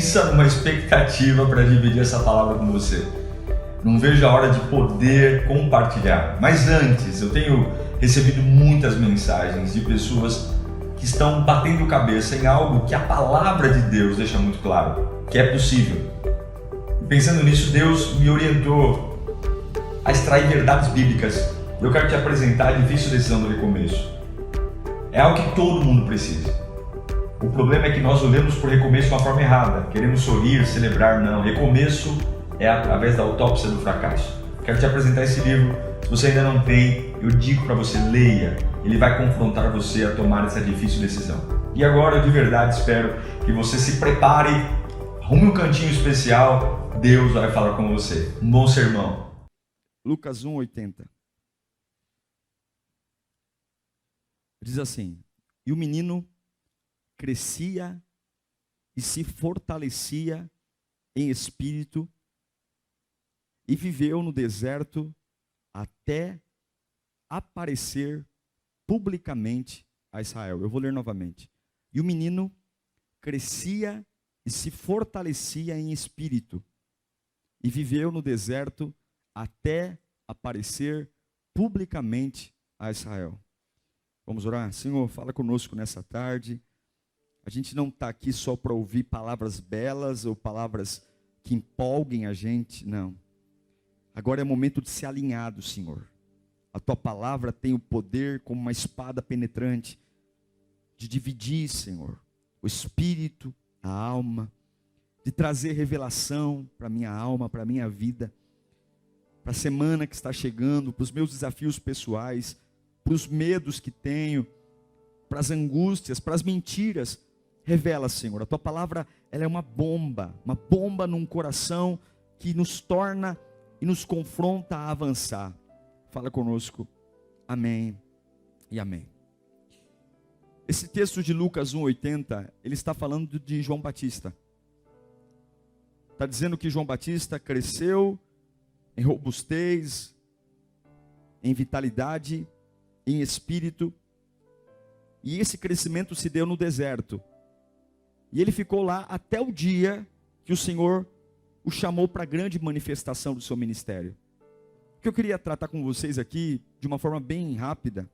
pensa numa expectativa para dividir essa palavra com você. Não vejo a hora de poder compartilhar. Mas antes, eu tenho recebido muitas mensagens de pessoas que estão batendo cabeça em algo que a palavra de Deus deixa muito claro, que é possível. E pensando nisso, Deus me orientou a extrair verdades bíblicas. Eu quero te apresentar a difícil decisão do recomeço. É algo que todo mundo precisa. O problema é que nós olhamos por recomeço de uma forma errada. Queremos sorrir, celebrar, não. Recomeço é através da autópsia do fracasso. Quero te apresentar esse livro. Se você ainda não tem, eu digo para você, leia. Ele vai confrontar você a tomar essa difícil decisão. E agora, eu de verdade espero que você se prepare, arrume um cantinho especial. Deus vai falar com você. Um bom sermão. Lucas 1:80. Diz assim: e o menino crescia e se fortalecia em espírito e viveu no deserto até aparecer publicamente a Israel. Eu vou ler novamente. E o menino crescia e se fortalecia em espírito e viveu no deserto até aparecer publicamente a Israel. Vamos orar? Senhor, fala conosco nessa tarde. A gente não está aqui só para ouvir palavras belas ou palavras que empolguem a gente, não. Agora é momento de ser alinhado, Senhor. A Tua palavra tem o poder como uma espada penetrante de dividir, Senhor, o espírito, a alma, de trazer revelação para a minha alma, para a minha vida, para a semana que está chegando, para os meus desafios pessoais, para os medos que tenho, para as angústias, para as mentiras. Revela, Senhor. A Tua palavra, ela é uma bomba num coração que nos torna e nos confronta a avançar. Fala conosco. Amém e amém. Esse texto de Lucas 1:80, ele está falando de João Batista. Está dizendo que João Batista cresceu em robustez, em vitalidade, em espírito, e esse crescimento se deu no deserto, e ele ficou lá até o dia que o Senhor o chamou para a grande manifestação do seu ministério. O que eu queria tratar com vocês aqui, de uma forma bem rápida,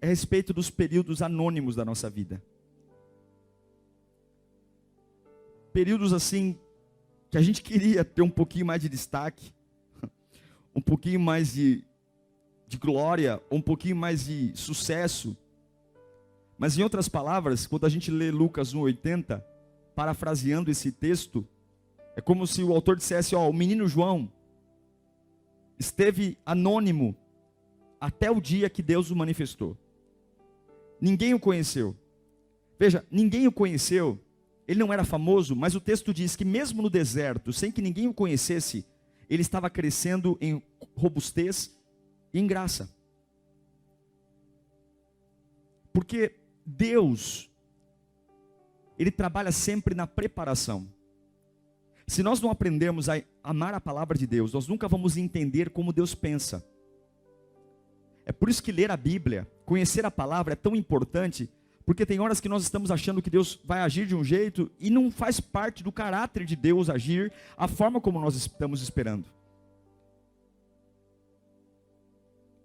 é a respeito dos períodos anônimos da nossa vida. Períodos assim, que a gente queria ter um pouquinho mais de destaque, um pouquinho mais de glória, um pouquinho mais de sucesso. Mas em outras palavras, quando a gente lê Lucas 1:80, parafraseando esse texto, é como se o autor dissesse, o menino João esteve anônimo até o dia que Deus o manifestou. Ninguém o conheceu. Veja, ninguém o conheceu, ele não era famoso, mas o texto diz que mesmo no deserto, sem que ninguém o conhecesse, ele estava crescendo em robustez e em graça. Porque Deus, Ele trabalha sempre na preparação. Se nós não aprendermos a amar a palavra de Deus, nós nunca vamos entender como Deus pensa. É por isso que ler a Bíblia, conhecer a palavra é tão importante, porque tem horas que nós estamos achando que Deus vai agir de um jeito e não faz parte do caráter de Deus agir a forma como nós estamos esperando.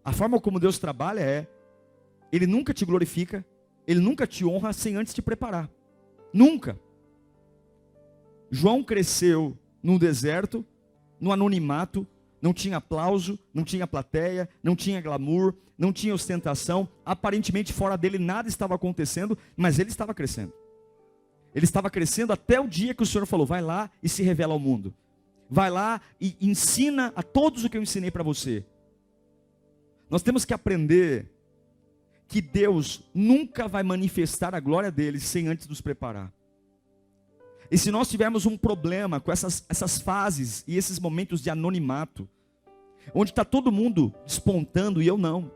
A forma como Deus trabalha é, Ele nunca te glorifica, Ele nunca te honra sem antes te preparar. Nunca. João cresceu no deserto, no anonimato, não tinha aplauso, não tinha plateia, não tinha glamour, não tinha ostentação. Aparentemente fora dele nada estava acontecendo, mas ele estava crescendo. Ele estava crescendo até o dia que o Senhor falou, vai lá e se revela ao mundo. Vai lá e ensina a todos o que eu ensinei para você. Nós temos que aprender que Deus nunca vai manifestar a glória dele sem antes nos preparar. E se nós tivermos um problema com essas fases e esses momentos de anonimato, onde está todo mundo despontando e eu não,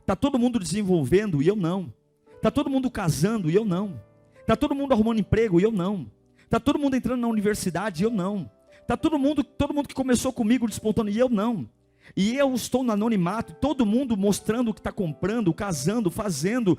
está todo mundo desenvolvendo e eu não, está todo mundo casando e eu não, está todo mundo arrumando emprego e eu não, está todo mundo entrando na universidade e eu não, está todo mundo que começou comigo despontando e eu não. E eu estou no anonimato, todo mundo mostrando o que está comprando, casando, fazendo.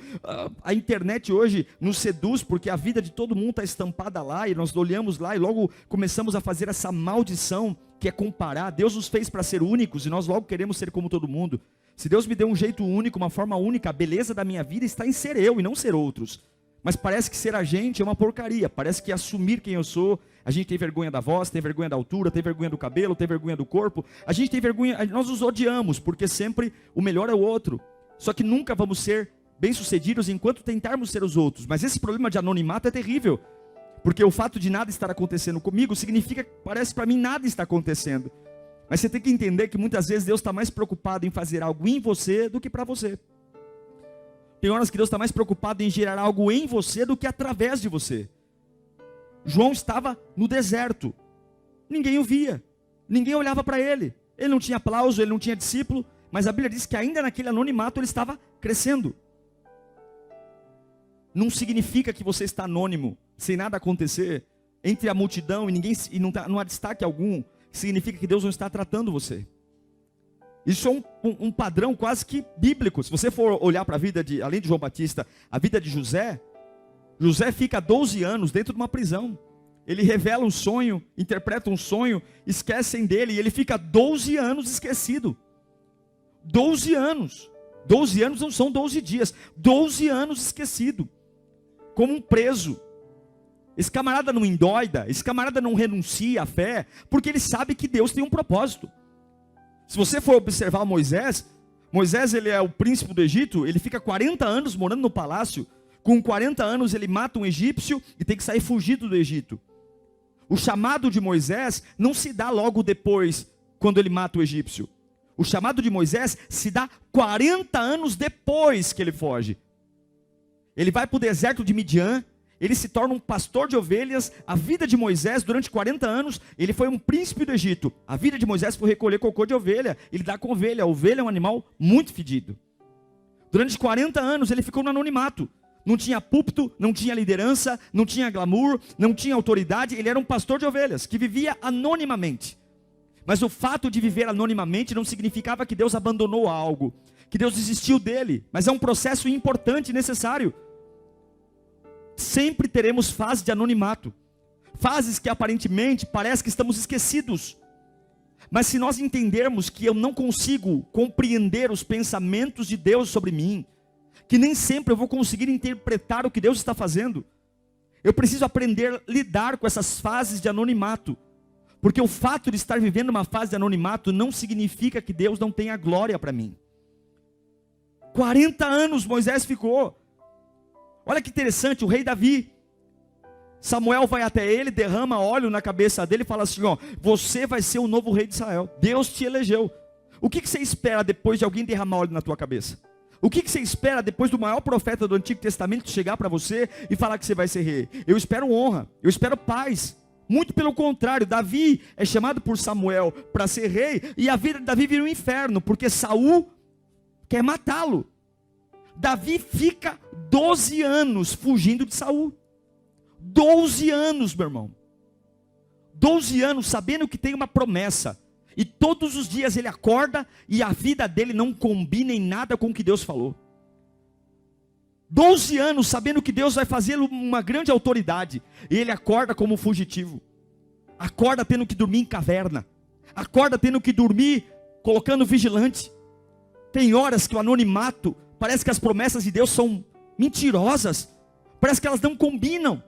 A internet hoje nos seduz, porque a vida de todo mundo está estampada lá, e nós olhamos lá e logo começamos a fazer essa maldição, que é comparar. Deus nos fez para ser únicos, e nós logo queremos ser como todo mundo. Se Deus me deu um jeito único, uma forma única, a beleza da minha vida está em ser eu e não ser outros. Mas parece que ser a gente é uma porcaria, parece que assumir quem eu sou, a gente tem vergonha da voz, tem vergonha da altura, tem vergonha do cabelo, tem vergonha do corpo, a gente tem vergonha, nós nos odiamos, porque sempre o melhor é o outro, só que nunca vamos ser bem-sucedidos enquanto tentarmos ser os outros. Mas esse problema de anonimato é terrível, porque o fato de nada estar acontecendo comigo, significa que parece para mim nada está acontecendo, mas você tem que entender que muitas vezes Deus está mais preocupado em fazer algo em você do que para você. Tem horas que Deus está mais preocupado em gerar algo em você do que através de você. João estava no deserto, ninguém o via, ninguém olhava para ele, ele não tinha aplauso, ele não tinha discípulo, mas a Bíblia diz que ainda naquele anonimato ele estava crescendo. Não significa que você está anônimo, sem nada acontecer, entre a multidão e não há destaque algum, significa que Deus não está tratando você. Isso é um padrão quase que bíblico. Se você for olhar para a vida além de João Batista, a vida de José, José fica 12 anos dentro de uma prisão. Ele revela um sonho, interpreta um sonho, esquecem dele e ele fica 12 anos esquecido. 12 anos. 12 anos não são 12 dias. 12 anos esquecido. Como um preso. Esse camarada não endoida, esse camarada não renuncia à fé, porque ele sabe que Deus tem um propósito. Se você for observar Moisés, ele é o príncipe do Egito, ele fica 40 anos morando no palácio, com 40 anos ele mata um egípcio e tem que sair fugido do Egito. O chamado de Moisés não se dá logo depois, quando ele mata o egípcio. O chamado de Moisés se dá 40 anos depois que ele foge. Ele vai para o deserto de Midian, ele se torna um pastor de ovelhas. A vida de Moisés, durante 40 anos, ele foi um príncipe do Egito. A vida de Moisés foi recolher cocô de ovelha, ele dá com ovelha. A ovelha é um animal muito fedido. Durante 40 anos ele ficou no anonimato. Não tinha púlpito, não tinha liderança, não tinha glamour, não tinha autoridade. Ele era um pastor de ovelhas, que vivia anonimamente. Mas o fato de viver anonimamente não significava que Deus abandonou algo, que Deus desistiu dele. Mas é um processo importante e necessário. Sempre teremos fases de anonimato, fases que aparentemente parece que estamos esquecidos, mas se nós entendermos que eu não consigo compreender os pensamentos de Deus sobre mim, que nem sempre eu vou conseguir interpretar o que Deus está fazendo, eu preciso aprender a lidar com essas fases de anonimato, porque o fato de estar vivendo uma fase de anonimato não significa que Deus não tenha glória para mim. 40 anos Moisés ficou. Olha que interessante, o rei Davi, Samuel vai até ele, derrama óleo na cabeça dele e fala assim, ó, você vai ser o novo rei de Israel, Deus te elegeu. O que você espera depois de alguém derramar óleo na tua cabeça? O que você espera depois do maior profeta do Antigo Testamento chegar para você e falar que você vai ser rei? Eu espero honra, eu espero paz. Muito pelo contrário, Davi é chamado por Samuel para ser rei, e a vida de Davi vira um inferno, porque Saul quer matá-lo. Davi fica 12 anos fugindo de Saul. 12 anos, meu irmão. 12 anos sabendo que tem uma promessa. E todos os dias ele acorda e a vida dele não combina em nada com o que Deus falou. 12 anos sabendo que Deus vai fazê-lo uma grande autoridade. E ele acorda como fugitivo. Acorda tendo que dormir em caverna. Acorda tendo que dormir colocando vigilante. Tem horas que o anonimato, parece que as promessas de Deus são mentirosas. Parece que elas não combinam.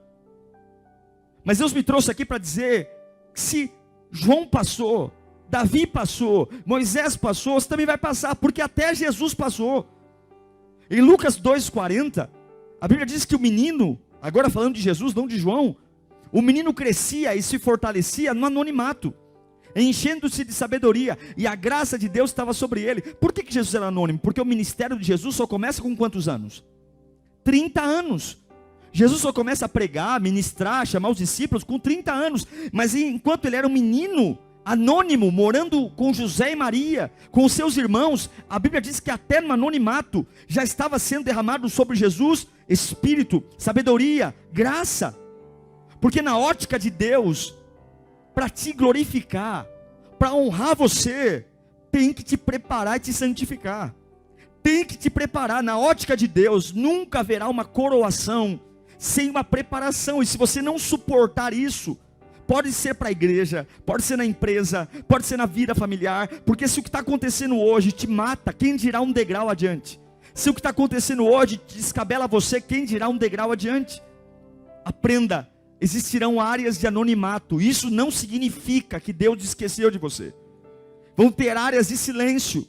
Mas Deus me trouxe aqui para dizer que se João passou, Davi passou, Moisés passou, você também vai passar, porque até Jesus passou. Em Lucas 2,40, a Bíblia diz que o menino, agora falando de Jesus, não de João, o menino crescia e se fortalecia no anonimato, enchendo-se de sabedoria, e a graça de Deus estava sobre ele. Por que Jesus era anônimo? Porque o ministério de Jesus só começa com quantos anos? 30 anos. Jesus só começa a pregar, ministrar, chamar os discípulos com 30 anos, mas enquanto ele era um menino anônimo, morando com José e Maria, com os seus irmãos, a Bíblia diz que até no anonimato já estava sendo derramado sobre Jesus Espírito, sabedoria, graça, porque na ótica de Deus, para te glorificar, para honrar você, tem que te preparar e te santificar. Tem que te preparar. Na ótica de Deus, nunca haverá uma coroação sem uma preparação. E se você não suportar isso, pode ser para a igreja, pode ser na empresa, pode ser na vida familiar, porque se o que está acontecendo hoje te mata, quem dirá um degrau adiante? Se o que está acontecendo hoje te descabela você, quem dirá um degrau adiante? Aprenda, existirão áreas de anonimato. Isso não significa que Deus esqueceu de você. Vão ter áreas de silêncio.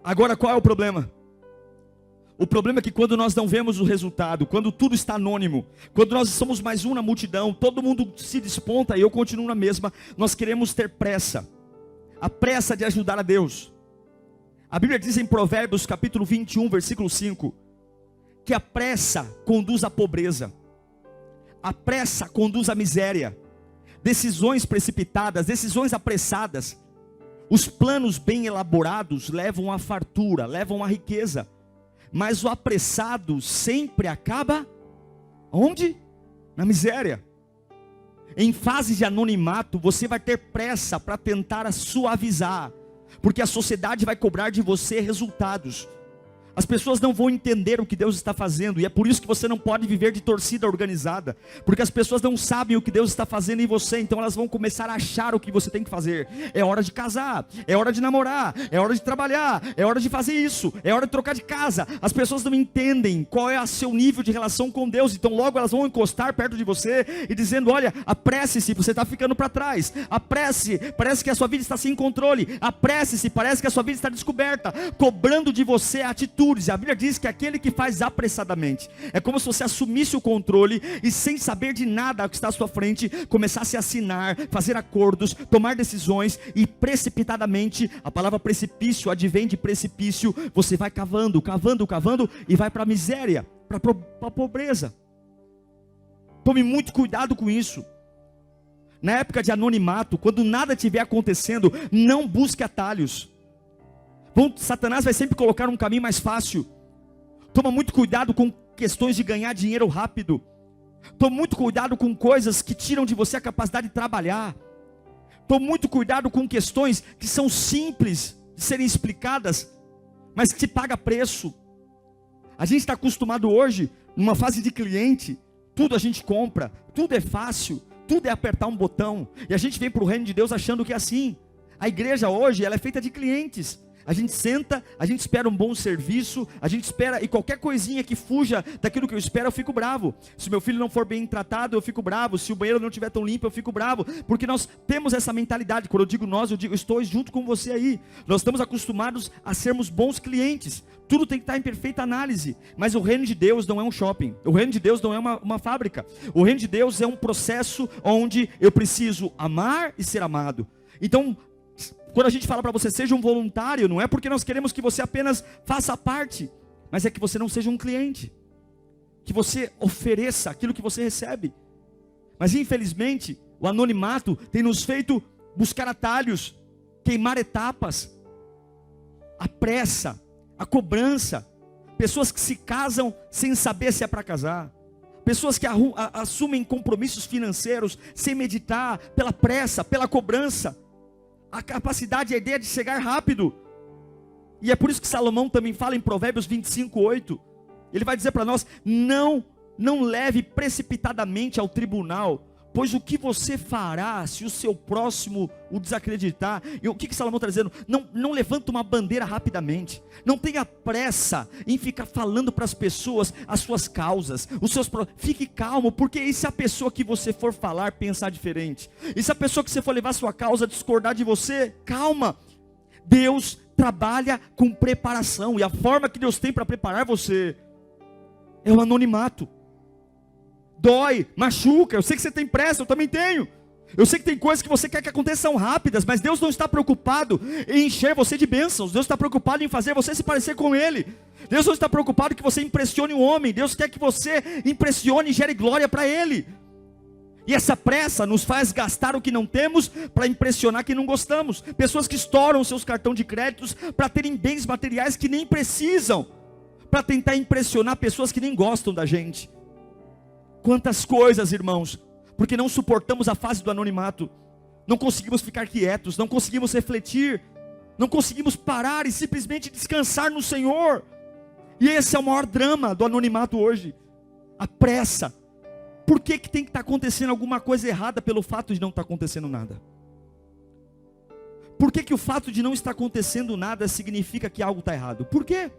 Agora, qual é o problema? O problema é que quando nós não vemos o resultado, quando tudo está anônimo, quando nós somos mais um na multidão, todo mundo se desponta e eu continuo na mesma, nós queremos ter pressa. A pressa de ajudar a Deus. A Bíblia diz em Provérbios capítulo 21, versículo 5, que a pressa conduz à pobreza. A pressa conduz à miséria. Decisões precipitadas, decisões apressadas. Os planos bem elaborados levam à fartura, levam à riqueza. Mas o apressado sempre acaba onde? Na miséria. Em fase de anonimato, você vai ter pressa para tentar suavizar, porque a sociedade vai cobrar de você resultados. As pessoas não vão entender o que Deus está fazendo, e é por isso que você não pode viver de torcida organizada, porque as pessoas não sabem o que Deus está fazendo em você, então elas vão começar a achar o que você tem que fazer. É hora de casar, é hora de namorar, é hora de trabalhar, é hora de fazer isso, é hora de trocar de casa. As pessoas não entendem qual é o seu nível de relação com Deus, então logo elas vão encostar perto de você e dizendo: olha, apresse-se, você está ficando para trás. Apresse, parece que a sua vida está sem controle. Apresse-se, parece que a sua vida está descoberta, cobrando de você a atitude. A Bíblia diz que aquele que faz apressadamente, é como se você assumisse o controle e sem saber de nada que está à sua frente, começasse a assinar, fazer acordos, tomar decisões e precipitadamente, a palavra precipício advém de precipício, você vai cavando, cavando, cavando e vai para a miséria, para a pobreza. Tome muito cuidado com isso. Na época de anonimato, quando nada estiver acontecendo, não busque atalhos. Satanás vai sempre colocar um caminho mais fácil. Toma muito cuidado com questões de ganhar dinheiro rápido. Toma muito cuidado com coisas que tiram de você a capacidade de trabalhar. Toma muito cuidado com questões que são simples de serem explicadas, mas que te paga preço. A gente está acostumado hoje, numa fase de cliente, tudo a gente compra, tudo é fácil, tudo é apertar um botão, e a gente vem para o reino de Deus achando que é assim. A igreja hoje, ela é feita de clientes. A gente senta, a gente espera um bom serviço, a gente espera, e qualquer coisinha que fuja daquilo que eu espero, eu fico bravo. Se meu filho não for bem tratado, eu fico bravo. Se o banheiro não estiver tão limpo, eu fico bravo. Porque nós temos essa mentalidade. Quando eu digo nós, eu digo, eu estou junto com você aí. Nós estamos acostumados a sermos bons clientes. Tudo tem que estar em perfeita análise. Mas o reino de Deus não é um shopping. O reino de Deus não é uma fábrica. O reino de Deus é um processo onde eu preciso amar e ser amado. Então, quando a gente fala para você, seja um voluntário, não é porque nós queremos que você apenas faça parte, mas é que você não seja um cliente, que você ofereça aquilo que você recebe. Mas infelizmente, o anonimato tem nos feito buscar atalhos, queimar etapas, a pressa, a cobrança, pessoas que se casam sem saber se é para casar, pessoas que assumem compromissos financeiros sem meditar, pela pressa, pela cobrança, a capacidade, a ideia de chegar rápido. E é por isso que Salomão também fala em Provérbios 25:8. Ele vai dizer para nós: não leve precipitadamente ao tribunal, pois o que você fará se o seu próximo o desacreditar? E o que Salomão está dizendo? Não levanta uma bandeira rapidamente. Não tenha pressa em ficar falando para as pessoas as suas causas, fique calmo, porque e se a pessoa que você for falar pensar diferente? E se a pessoa que você for levar a sua causa discordar de você? Calma. Deus trabalha com preparação, e a forma que Deus tem para preparar você é o anonimato. Dói, machuca, eu sei que você tem pressa, eu também tenho. Eu sei que tem coisas que você quer que aconteçam rápidas, mas Deus não está preocupado em encher você de bênçãos. Deus está preocupado em fazer você se parecer com Ele. Deus não está preocupado que você impressione o homem. Deus quer que você impressione e gere glória para Ele. E essa pressa nos faz gastar o que não temos para impressionar quem não gostamos. Pessoas que estouram seus cartões de créditos para terem bens materiais que nem precisam, para tentar impressionar pessoas que nem gostam da gente. Quantas coisas, irmãos, porque não suportamos a fase do anonimato, não conseguimos ficar quietos, não conseguimos refletir, Não conseguimos parar e simplesmente descansar no Senhor. E esse é o maior drama do anonimato hoje. A pressa. Por que tem que estar acontecendo alguma coisa errada pelo fato de não estar acontecendo nada? Por que o fato de não estar acontecendo nada significa que algo está errado? Por quê?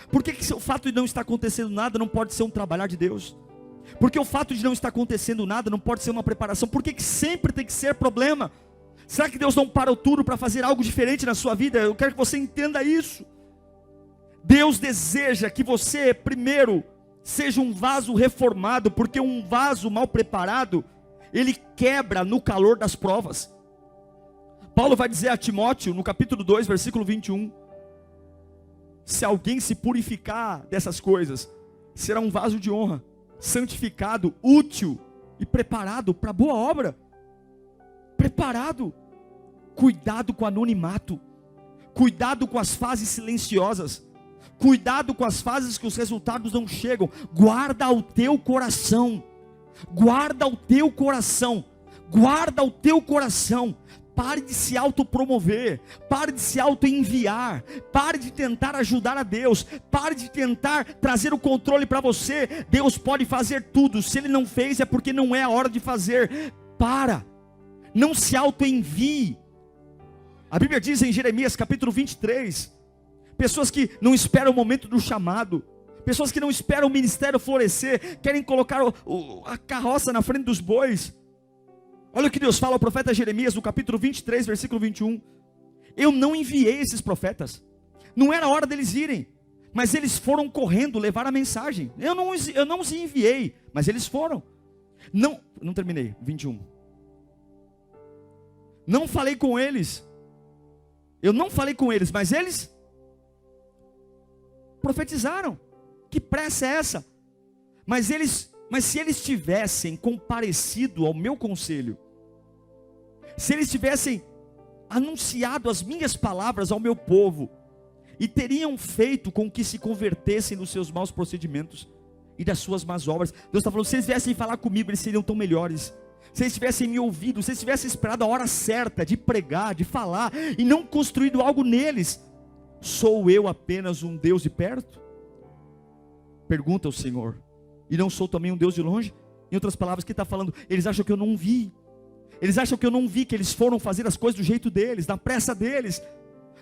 Por que o fato de não estar acontecendo nada não pode ser um trabalhar de Deus? Porque o fato de não estar acontecendo nada não pode ser uma preparação? Por que sempre tem que ser problema? Será que Deus não parou tudo para fazer algo diferente na sua vida? Eu quero que você entenda isso. Deus deseja que você primeiro seja um vaso reformado, porque um vaso mal preparado, ele quebra no calor das provas. Paulo vai dizer a Timóteo, no capítulo 2, versículo 21, se alguém se purificar dessas coisas, será um vaso de honra, santificado, útil e preparado para boa obra. Preparado. Cuidado com o anonimato, cuidado com as fases silenciosas, cuidado com as fases que os resultados não chegam. Guarda o teu coração, guarda o teu coração, guarda o teu coração. Pare de se autopromover, pare de se autoenviar, pare de tentar ajudar a Deus, pare de tentar trazer o controle para você. Deus pode fazer tudo, se Ele não fez é porque não é a hora de fazer. Não se autoenvie. A Bíblia diz em Jeremias capítulo 23, pessoas que não esperam o momento do chamado, pessoas que não esperam o ministério florescer, querem colocar a carroça na frente dos bois. Olha o que Deus fala ao profeta Jeremias no capítulo 23, versículo 21. Eu não enviei esses profetas, não era hora deles irem, mas eles foram correndo levar a mensagem. Eu não os enviei, mas eles foram. Não terminei, 21. Não falei com eles, eu não falei com eles, mas eles profetizaram. Que pressa é essa? Mas se eles tivessem comparecido ao meu conselho, se eles tivessem anunciado as minhas palavras ao meu povo, e teriam feito com que se convertessem nos seus maus procedimentos e das suas más obras. Deus está falando, se eles viessem falar comigo, eles seriam tão melhores. Se eles tivessem me ouvido, se eles tivessem esperado a hora certa de pregar, de falar, e não construído algo neles, sou eu apenas um Deus de perto? Pergunta o Senhor. E não sou também um Deus de longe? Em outras palavras, o que está falando? Eles acham que eu não vi. Eles acham que eu não vi, que eles foram fazer as coisas do jeito deles, na pressa deles.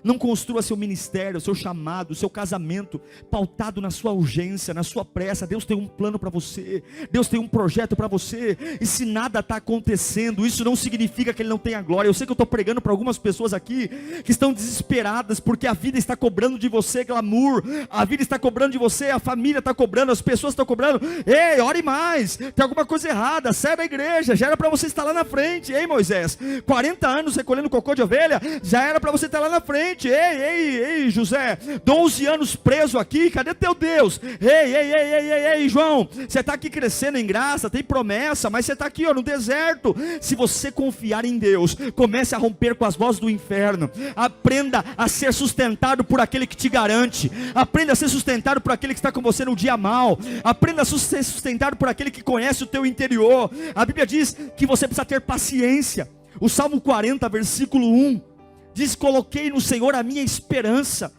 Não construa seu ministério, seu chamado, seu casamento pautado na sua urgência, na sua pressa. Deus tem um plano para você, Deus tem um projeto para você. E se nada está acontecendo, isso não significa que Ele não tenha glória. Eu sei que eu estou pregando para algumas pessoas aqui que estão desesperadas, porque a vida está cobrando de você glamour, a vida está cobrando de você, a família está cobrando, as pessoas estão cobrando. Ei, ore mais, tem alguma coisa errada, sai da igreja, já era para você estar lá na frente. Ei, Moisés, 40 anos recolhendo cocô de ovelha, já era para você estar lá na frente. Ei, José, 12 anos preso aqui, cadê teu Deus? Ei, João, você está aqui crescendo em graça, tem promessa, mas você está aqui no deserto. Se você confiar em Deus, comece a romper com as vozes do inferno. Aprenda a ser sustentado por aquele que te garante. Aprenda a ser sustentado por aquele que está com você no dia mal. Aprenda a ser sustentado por aquele que conhece o teu interior. A Bíblia diz que você precisa ter paciência. O Salmo 40, versículo 1 diz, coloquei no Senhor a minha esperança,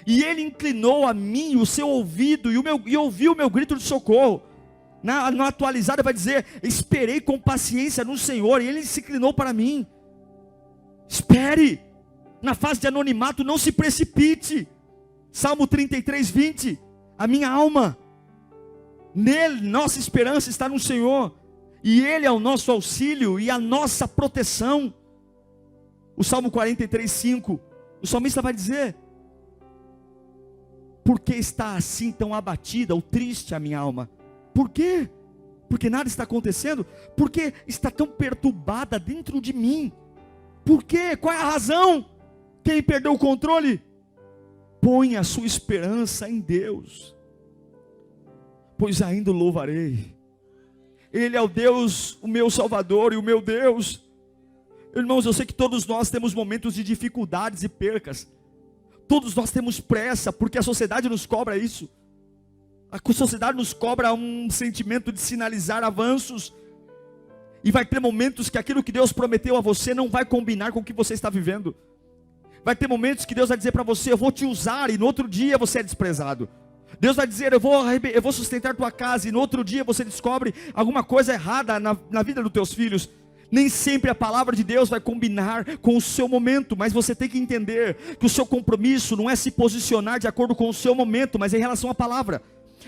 e Ele inclinou a mim o seu ouvido, e ouviu o meu grito de socorro. Na atualizada vai dizer, esperei com paciência no Senhor, e Ele se inclinou para mim. Espere, na fase de anonimato, não se precipite. Salmo 33, 20, a minha alma, nele, nossa esperança está no Senhor, e Ele é o nosso auxílio, e a nossa proteção. O Salmo 43, 5, o salmista vai dizer, por que está assim tão abatida ou triste a minha alma? Por quê? Porque nada está acontecendo? Porque está tão perturbada dentro de mim? Por quê? Qual é a razão? Quem perdeu o controle? Põe a sua esperança em Deus, pois ainda o louvarei. Ele é o Deus, o meu Salvador e o meu Deus. Irmãos, eu sei que todos nós temos momentos de dificuldades e percas. Todos nós temos pressa, porque a sociedade nos cobra isso. A sociedade nos cobra um sentimento de sinalizar avanços. E vai ter momentos que aquilo que Deus prometeu a você não vai combinar com o que você está vivendo. Vai ter momentos que Deus vai dizer para você: eu vou te usar, e no outro dia você é desprezado. Deus vai dizer: eu vou sustentar tua casa, e no outro dia você descobre alguma coisa errada na vida dos teus filhos. Nem sempre a palavra de Deus vai combinar com o seu momento, mas você tem que entender que o seu compromisso não é se posicionar de acordo com o seu momento, mas em relação à palavra.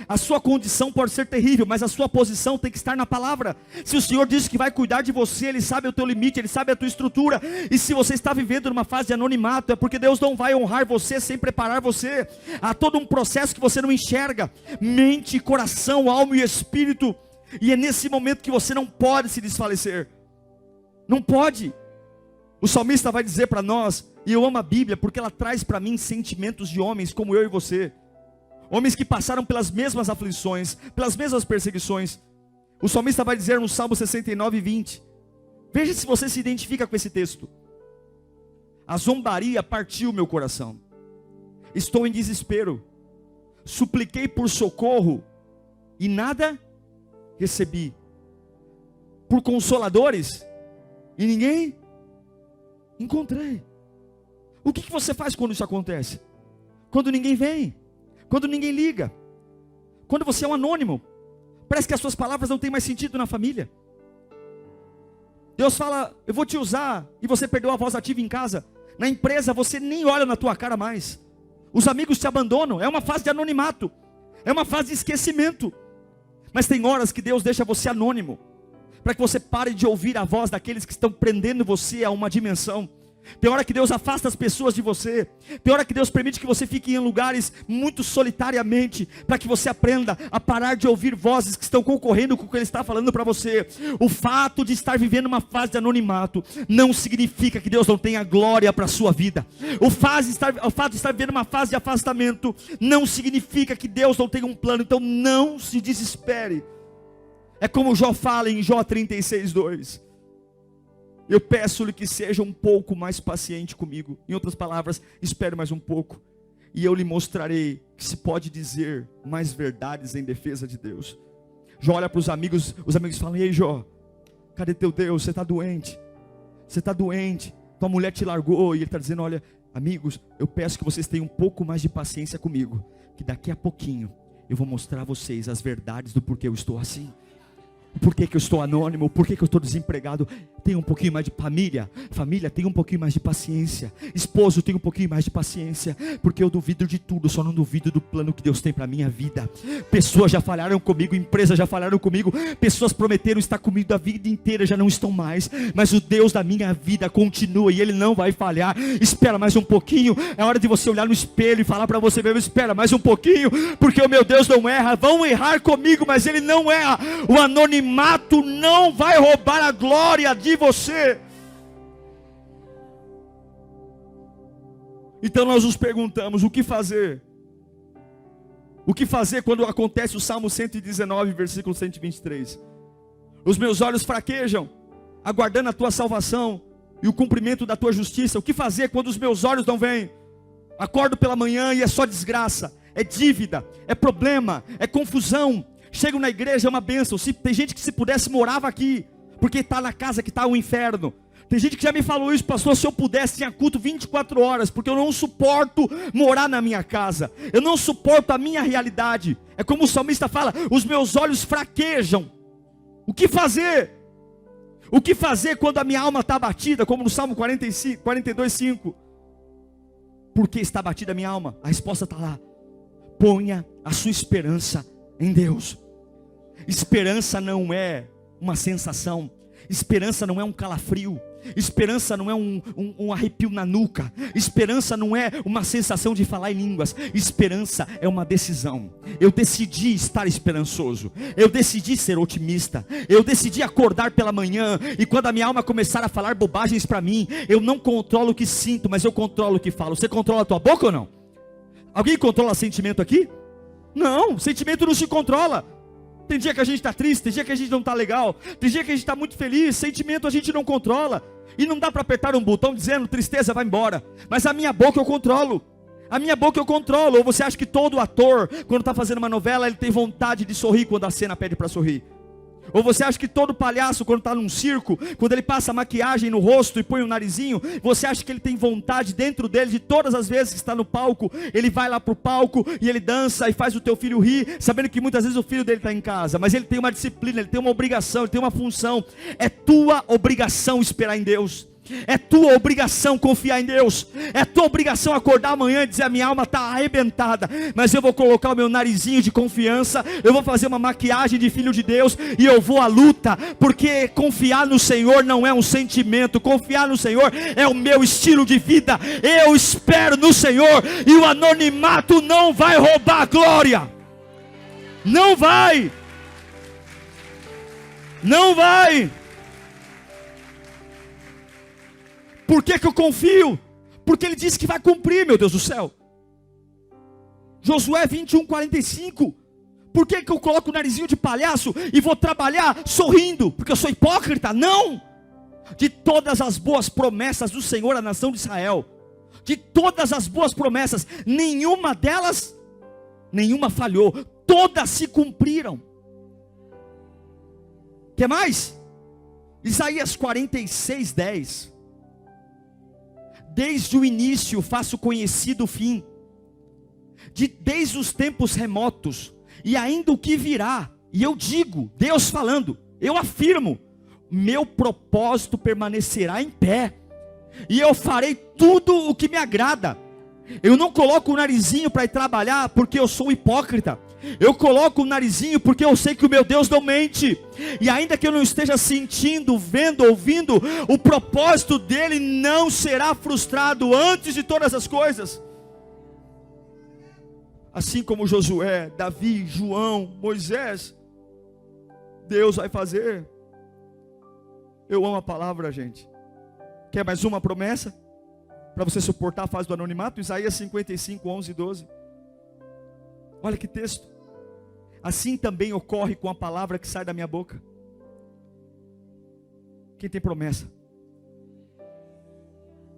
A sua condição pode ser terrível, mas a sua posição tem que estar na palavra. Se o Senhor disse que vai cuidar de você, Ele sabe o teu limite, Ele sabe a tua estrutura. E se você está vivendo numa fase de anonimato, é porque Deus não vai honrar você sem preparar você. Há todo um processo que você não enxerga: mente, coração, alma e espírito. E é nesse momento que você não pode se desfalecer. Não pode. O salmista vai dizer para nós, e eu amo a Bíblia porque ela traz para mim sentimentos de homens como eu e você. Homens que passaram pelas mesmas aflições, pelas mesmas perseguições. O salmista vai dizer no Salmo 69, 20. Veja se você se identifica com esse texto. A zombaria partiu meu coração. Estou em desespero. Supliquei por socorro e nada recebi. Por consoladores e ninguém encontrei. O que você faz quando isso acontece? Quando ninguém vem, quando ninguém liga, quando você é um anônimo, parece que as suas palavras não têm mais sentido na família. Deus fala: eu vou te usar, e você perdeu a voz ativa em casa. Na empresa você nem olha na tua cara mais. Os amigos te abandonam. É uma fase de anonimato, é uma fase de esquecimento. Mas tem horas que Deus deixa você anônimo, para que você pare de ouvir a voz daqueles que estão prendendo você a uma dimensão. Tem hora que Deus afasta as pessoas de você. Tem hora que Deus permite que você fique em lugares muito solitariamente, para que você aprenda a parar de ouvir vozes que estão concorrendo com o que Ele está falando para você. O fato de estar vivendo uma fase de anonimato não significa que Deus não tenha glória para a sua vida. O fato de estar vivendo uma fase de afastamento não significa que Deus não tenha um plano. Então não se desespere. É como Jó fala em Jó 36:2. Eu peço-lhe que seja um pouco mais paciente comigo. Em outras palavras, espere mais um pouco, e eu lhe mostrarei que se pode dizer mais verdades em defesa de Deus. Jó olha para os amigos falam: ei Jó, cadê teu Deus? Você está doente, tua mulher te largou. E ele está dizendo: olha, amigos, eu peço que vocês tenham um pouco mais de paciência comigo, que daqui a pouquinho eu vou mostrar a vocês as verdades do porquê eu estou assim. Por que eu estou anônimo? Por que eu estou desempregado? Tenha um pouquinho mais de família, tenha um pouquinho mais de paciência. Esposo, tenha um pouquinho mais de paciência, porque eu duvido de tudo, só não duvido do plano que Deus tem para a minha vida. Pessoas já falharam comigo, empresas já falharam comigo, pessoas prometeram estar comigo a vida inteira, já não estão mais, mas o Deus da minha vida continua, e Ele não vai falhar. Espera mais um pouquinho. É hora de você olhar no espelho e falar para você mesmo: espera mais um pouquinho, porque o meu Deus não erra. Vão errar comigo, mas Ele não erra. O anonimato não vai roubar a glória de você. Então nós nos perguntamos: o que fazer? O que fazer quando acontece o Salmo 119, versículo 123? Os meus olhos fraquejam, aguardando a tua salvação e o cumprimento da tua justiça. O que fazer quando os meus olhos não vêm? Acordo pela manhã e é só desgraça, é dívida, é problema, é confusão. Chego na igreja, é uma bênção. Tem gente que, se pudesse, morava aqui, porque está na casa que está o inferno. Tem gente que já me falou isso: pastor, se eu pudesse, tinha culto 24 horas, porque eu não suporto morar na minha casa, eu não suporto a minha realidade. É como o salmista fala: os meus olhos fraquejam. O que fazer? O que fazer quando a minha alma está abatida, como no Salmo 42:5? Por que está abatida a minha alma? A resposta está lá: ponha a sua esperança em Deus. Esperança não é uma sensação, esperança não é um calafrio, esperança não é um arrepio na nuca, esperança não é uma sensação de falar em línguas, esperança é uma decisão. Eu decidi estar esperançoso, eu decidi ser otimista, eu decidi acordar pela manhã, e quando a minha alma começar a falar bobagens para mim, eu não controlo o que sinto, mas eu controlo o que falo. Você controla a tua boca ou não? Alguém controla sentimento aqui? Não, sentimento não se controla. Tem dia que a gente está triste, tem dia que a gente não está legal, tem dia que a gente está muito feliz. Sentimento a gente não controla, e não dá para apertar um botão dizendo tristeza vai embora. Mas a minha boca eu controlo, a minha boca eu controlo. Ou você acha que todo ator, quando está fazendo uma novela, ele tem vontade de sorrir quando a cena pede para sorrir? Ou você acha que todo palhaço, quando está num circo, quando ele passa maquiagem no rosto e põe um narizinho, você acha que ele tem vontade dentro dele, de todas as vezes que está no palco, ele vai lá para o palco e ele dança e faz o teu filho rir, sabendo que muitas vezes o filho dele está em casa, mas ele tem uma disciplina, ele tem uma obrigação, ele tem uma função. É tua obrigação esperar em Deus. É tua obrigação confiar em Deus. É tua obrigação acordar amanhã e dizer: a minha alma está arrebentada, mas eu vou colocar o meu narizinho de confiança, eu vou fazer uma maquiagem de filho de Deus e eu vou à luta, porque confiar no Senhor não é um sentimento, confiar no Senhor é o meu estilo de vida. Eu espero no Senhor e o anonimato não vai roubar a glória. Não vai. Não vai. Por que eu confio? Porque ele disse que vai cumprir, meu Deus do céu. Josué 21:45. Por que eu coloco o narizinho de palhaço e vou trabalhar sorrindo? Porque eu sou hipócrita? Não. De todas as boas promessas do Senhor à nação de Israel, de todas as boas promessas, nenhuma falhou, todas se cumpriram. Quer mais? Isaías 46:10. Desde o início faço conhecido o fim, desde os tempos remotos, e ainda o que virá. E eu digo, Deus falando, eu afirmo, meu propósito permanecerá em pé, e eu farei tudo o que me agrada. Eu não coloco o narizinho para ir trabalhar porque eu sou hipócrita. Eu coloco o narizinho porque eu sei que o meu Deus não mente. E ainda que eu não esteja sentindo, vendo, ouvindo, o propósito dele não será frustrado antes de todas as coisas. Assim como Josué, Davi, João, Moisés, Deus vai fazer. Eu amo a palavra, gente. Quer mais uma promessa? Para você suportar a fase do anonimato? Isaías 55:11-12. Olha que texto. Assim também ocorre com a palavra que sai da minha boca. Quem tem promessa?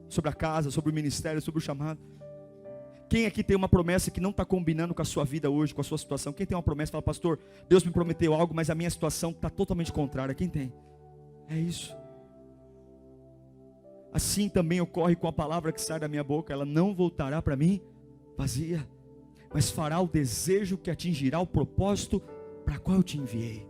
Sobre a casa, sobre o ministério, sobre o chamado. Quem aqui tem uma promessa que não está combinando com a sua vida hoje, com a sua situação? Quem tem uma promessa e fala: pastor, Deus me prometeu algo, mas a minha situação está totalmente contrária. Quem tem? É isso. Assim também ocorre com a palavra que sai da minha boca. Ela não voltará para mim vazia, mas fará o desejo que atingirá o propósito para qual eu te enviei.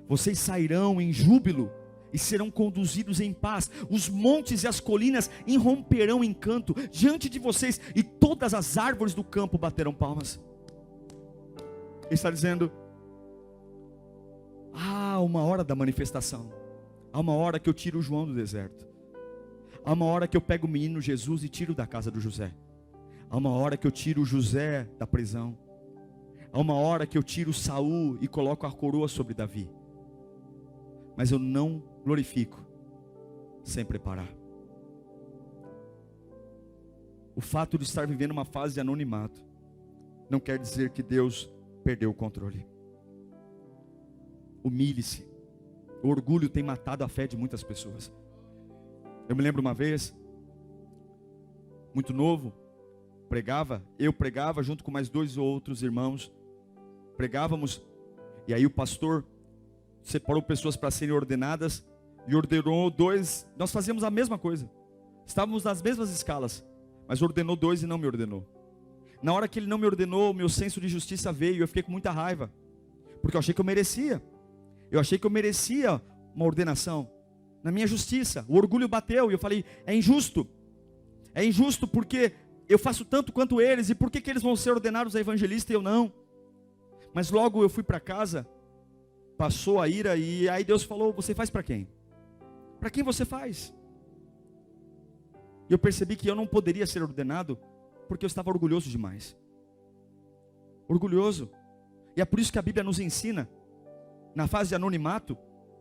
Vocês sairão em júbilo e serão conduzidos em paz. Os montes e as colinas irromperão em canto diante de vocês, e todas as árvores do campo baterão palmas. Ele está dizendo: há uma hora da manifestação. Há uma hora que eu tiro o João do deserto. Há uma hora que eu pego o menino Jesus e tiro da casa do José. Há uma hora que eu tiro o José da prisão. Há uma hora que eu tiro Saul e coloco a coroa sobre Davi. Mas eu não glorifico sem preparar. O fato de estar vivendo uma fase de anonimato não quer dizer que Deus perdeu o controle. Humilhe-se. O orgulho tem matado a fé de muitas pessoas. Eu me lembro uma vez, muito novo, eu pregava junto com mais 2 outros irmãos, pregávamos, e aí o pastor separou pessoas para serem ordenadas, e ordenou 2, nós fazíamos a mesma coisa, estávamos nas mesmas escalas, mas ordenou 2 e não me ordenou. Na hora que ele não me ordenou, o meu senso de justiça veio, e eu fiquei com muita raiva, porque eu achei que eu merecia uma ordenação, na minha justiça, o orgulho bateu, e eu falei: é injusto porque eu faço tanto quanto eles, e por que eles vão ser ordenados a evangelista e eu não? Mas logo eu fui para casa, passou a ira, e aí Deus falou: você faz para quem? Para quem você faz? E eu percebi que eu não poderia ser ordenado, porque eu estava orgulhoso demais. Orgulhoso. E é por isso que a Bíblia nos ensina, na fase de anonimato,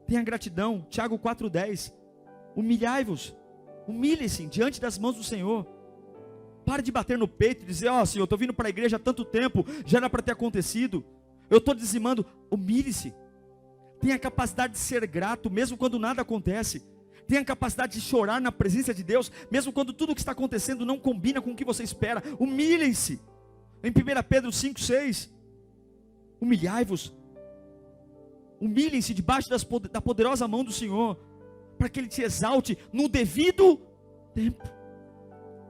tenha gratidão. Tiago 4:10. Humilhai-vos, humilhem-se diante das mãos do Senhor. Pare de bater no peito e dizer: ó, Senhor, eu estou vindo para a igreja há tanto tempo, já era para ter acontecido, eu estou dizimando. Humilhe-se. Tenha a capacidade de ser grato, mesmo quando nada acontece. Tenha a capacidade de chorar na presença de Deus, mesmo quando tudo o que está acontecendo não combina com o que você espera. Humilhem-se. Em 1 Pedro 5:6. Humilhai-vos. Humilhem-se debaixo da poderosa mão do Senhor, para que Ele te exalte no devido tempo.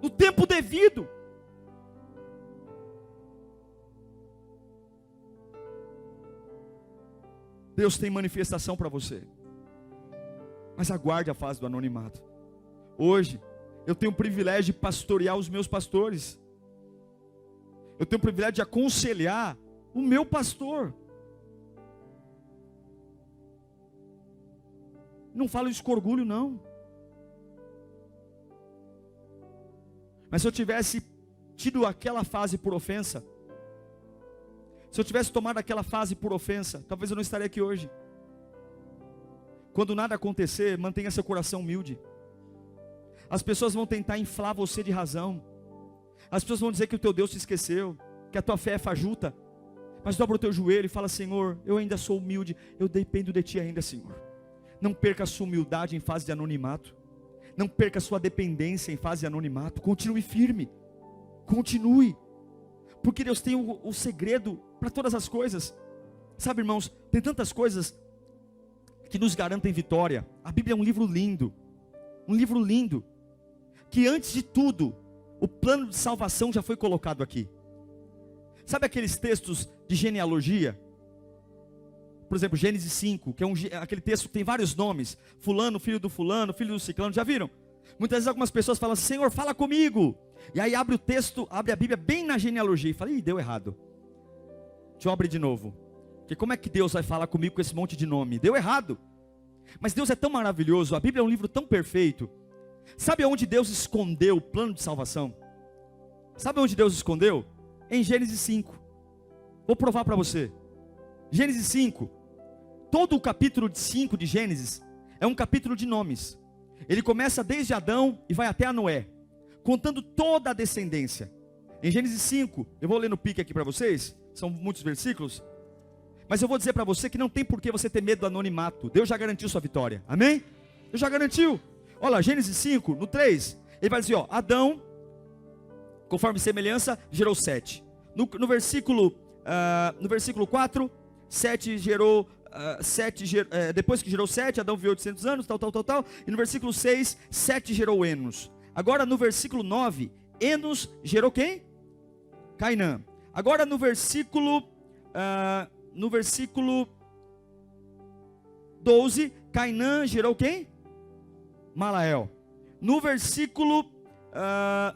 No tempo devido. Deus tem manifestação para você. Mas aguarde a fase do anonimato. Hoje, eu tenho o privilégio de pastorear os meus pastores. Eu tenho o privilégio de aconselhar o meu pastor. Não falo isso com orgulho, não. Mas se eu tivesse tido aquela fase por ofensa, se eu tivesse tomado aquela fase por ofensa, talvez eu não estaria aqui hoje. Quando nada acontecer, mantenha seu coração humilde. As pessoas vão tentar inflar você de razão. As pessoas vão dizer que o teu Deus te esqueceu, que a tua fé é fajuta. Mas dobra o teu joelho e fala: Senhor, eu ainda sou humilde, eu dependo de Ti ainda, Senhor. Não perca a sua humildade em fase de anonimato. Não perca a sua dependência em fase de anonimato. Continue firme. Continue. Porque Deus tem o segredo para todas as coisas. Sabe, irmãos, tem tantas coisas que nos garantem vitória. A Bíblia é um livro lindo. Um livro lindo. Que antes de tudo, o plano de salvação já foi colocado aqui. Sabe aqueles textos de genealogia? Por exemplo, Gênesis 5, que é aquele texto que tem vários nomes. Fulano, filho do ciclano, já viram? Muitas vezes algumas pessoas falam: Senhor, fala comigo. E aí abre o texto, abre a Bíblia bem na genealogia e fala: ih, deu errado. Deixa eu abrir de novo. Porque como é que Deus vai falar comigo com esse monte de nome? Deu errado. Mas Deus é tão maravilhoso, a Bíblia é um livro tão perfeito. Sabe onde Deus escondeu o plano de salvação? Sabe onde Deus escondeu? Em Gênesis 5. Vou provar para você. Gênesis 5. Todo o capítulo 5 de Gênesis é um capítulo de nomes. Ele começa desde Adão e vai até a Noé, contando toda a descendência. Em Gênesis 5, eu vou ler no pique aqui para vocês, são muitos versículos, mas eu vou dizer para você que não tem por que você ter medo do anonimato. Deus já garantiu sua vitória, amém? Deus já garantiu. Olha, Gênesis 5, no 3, ele vai dizer, ó, Adão, conforme semelhança, gerou Sete. No versículo 4, Sete gerou... depois que gerou Sete, Adão viveu 800 anos, tal. E no versículo 6, Sete gerou Enos. Agora no versículo 9, Enos gerou quem? Cainã. Agora no versículo 12, Cainã gerou quem? Malael. No versículo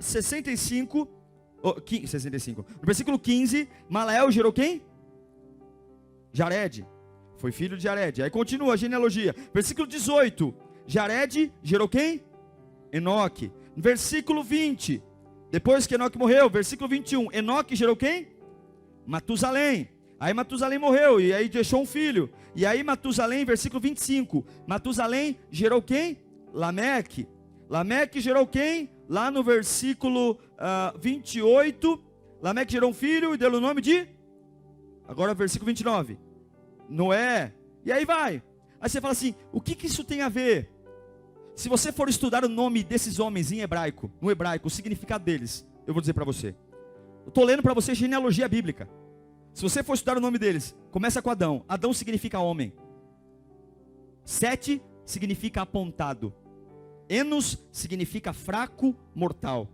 65, no versículo 15, Malael gerou quem? Jared. Foi filho de Jared. Aí continua a genealogia. Versículo 18. Jared gerou quem? Enoque. Versículo 20. Depois que Enoque morreu. Versículo 21. Enoque gerou quem? Matusalém. Aí Matusalém morreu. E aí deixou um filho. E aí Matusalém, versículo 25. Matusalém gerou quem? Lameque. Lameque gerou quem? Lá no versículo 28. Lameque gerou um filho e deu o nome de... Agora versículo 29. Noé, e aí vai. Aí você fala assim, o que isso tem a ver? Se você for estudar o nome desses homens em hebraico, no hebraico, o significado deles, eu vou dizer para você. Eu estou lendo para você genealogia bíblica. Se você for estudar o nome deles, começa com Adão. Adão significa homem. Sete significa apontado. Enos significa fraco, mortal.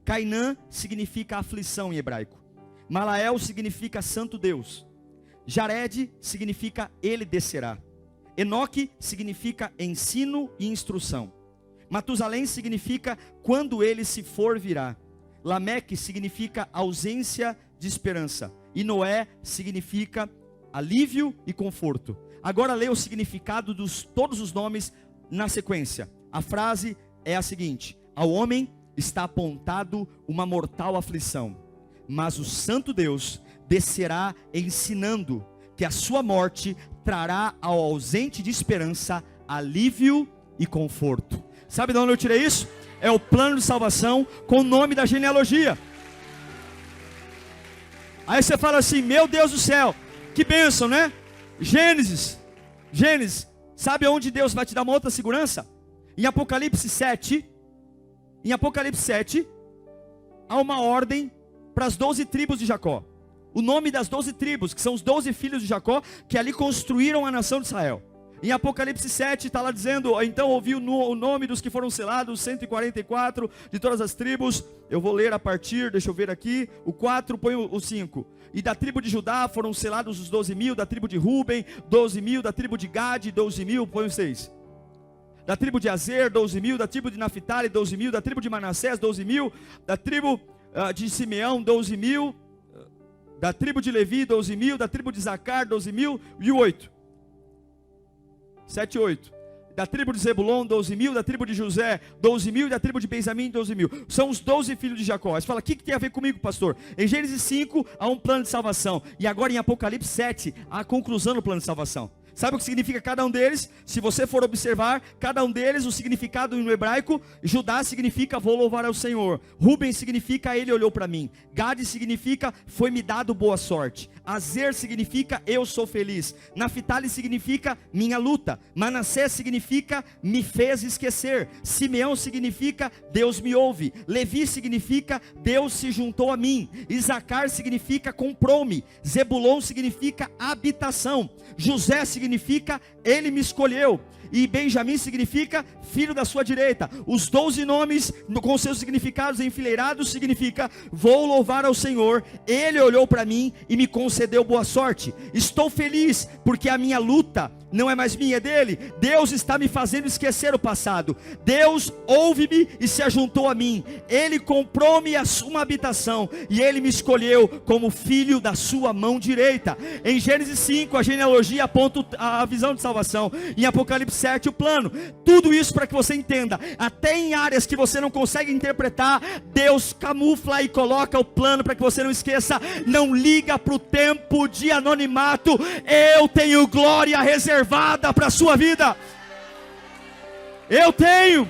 Cainã significa aflição em hebraico. Malael significa santo Deus. Jared significa ele descerá. Enoque significa ensino e instrução. Matusalém significa quando ele se for virá. Lameque significa ausência de esperança. E Noé significa alívio e conforto. Agora leia o significado de todos os nomes na sequência. A frase é a seguinte: ao homem está apontado uma mortal aflição, mas o santo Deus descerá ensinando que a sua morte trará ao ausente de esperança alívio e conforto. Sabe de onde eu tirei isso? É o plano de salvação com o nome da genealogia. Aí você fala assim, meu Deus do céu, que bênção, né? Gênesis, sabe onde Deus vai te dar uma outra segurança? Em Apocalipse 7, há uma ordem para as 12 tribos de Jacó. o nome das 12 tribos, que são os 12 filhos de Jacó, que ali construíram a nação de Israel. Em Apocalipse 7 está lá dizendo, então ouvi o nome dos que foram selados, 144 de todas as tribos. Eu vou ler a partir, deixa eu ver aqui, o 4 põe o 5. E da tribo de Judá foram selados os 12.000, da tribo de Ruben, 12.000, da tribo de Gade, 12.000, põe o 6. Da tribo de Azer, 12.000, da tribo de Naphtali, 12.000, da tribo de Manassés, 12.000, da tribo de Simeão, 12.000, da tribo de Levi, 12.000, da tribo de Zacar, 12.000 e o 8. 7 e 8. Da tribo de Zebulon, 12.000, da tribo de José, 12.000, da tribo de Benjamim, 12.000. São os 12 filhos de Jacó. Você fala, o que tem a ver comigo, pastor? Em Gênesis 5, há um plano de salvação. E agora em Apocalipse 7, há a conclusão do plano de salvação. Sabe o que significa cada um deles? Se você for observar, cada um deles, o significado no hebraico, Judá significa vou louvar ao Senhor. Ruben significa ele olhou para mim. Gade significa foi-me dado boa sorte. Azer significa eu sou feliz. Naphtali significa minha luta. Manassés significa me fez esquecer. Simeão significa Deus me ouve. Levi significa Deus se juntou a mim. Isacar significa comprou-me. Zebulon significa habitação. José significa ele me escolheu. E Benjamim significa filho da sua direita. Os 12 nomes com seus significados enfileirados significa vou louvar ao Senhor, ele olhou para mim e me concedeu boa sorte. Estou feliz porque a minha luta não é mais minha, é dele. Deus está me fazendo esquecer o passado. Deus ouve-me e se ajuntou a mim. Ele comprou-me uma habitação e ele me escolheu como filho da sua mão direita. Em Gênesis 5 a genealogia aponta a visão de salvação. Em Apocalipse 7 o plano. Tudo isso para que você entenda, até em áreas que você não consegue interpretar, Deus camufla e coloca o plano para que você não esqueça. Não liga para o tempo de anonimato. Eu tenho glória reservada para a sua vida. Eu tenho.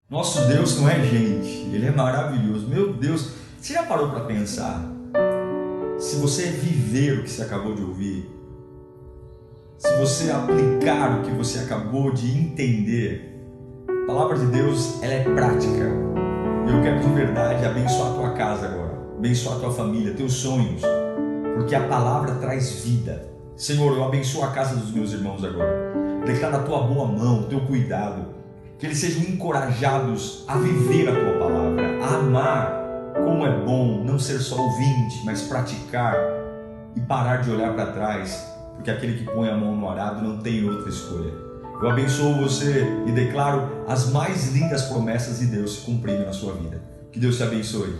Nosso Deus não é gente, Ele é maravilhoso. Meu Deus, você já parou para pensar? Se você viver o que você acabou de ouvir, se você aplicar o que você acabou de entender, a palavra de Deus, ela é prática. Eu quero de verdade abençoar a tua casa agora, abençoar a tua família, teus sonhos, porque a palavra traz vida. Senhor, eu abençoo a casa dos meus irmãos agora. Declara a tua boa mão, o teu cuidado, que eles sejam encorajados a viver a tua palavra, a amar. Como é bom não ser só ouvinte, mas praticar e parar de olhar para trás, porque aquele que põe a mão no arado não tem outra escolha. Eu abençoo você e declaro as mais lindas promessas de Deus se cumprindo na sua vida. Que Deus te abençoe.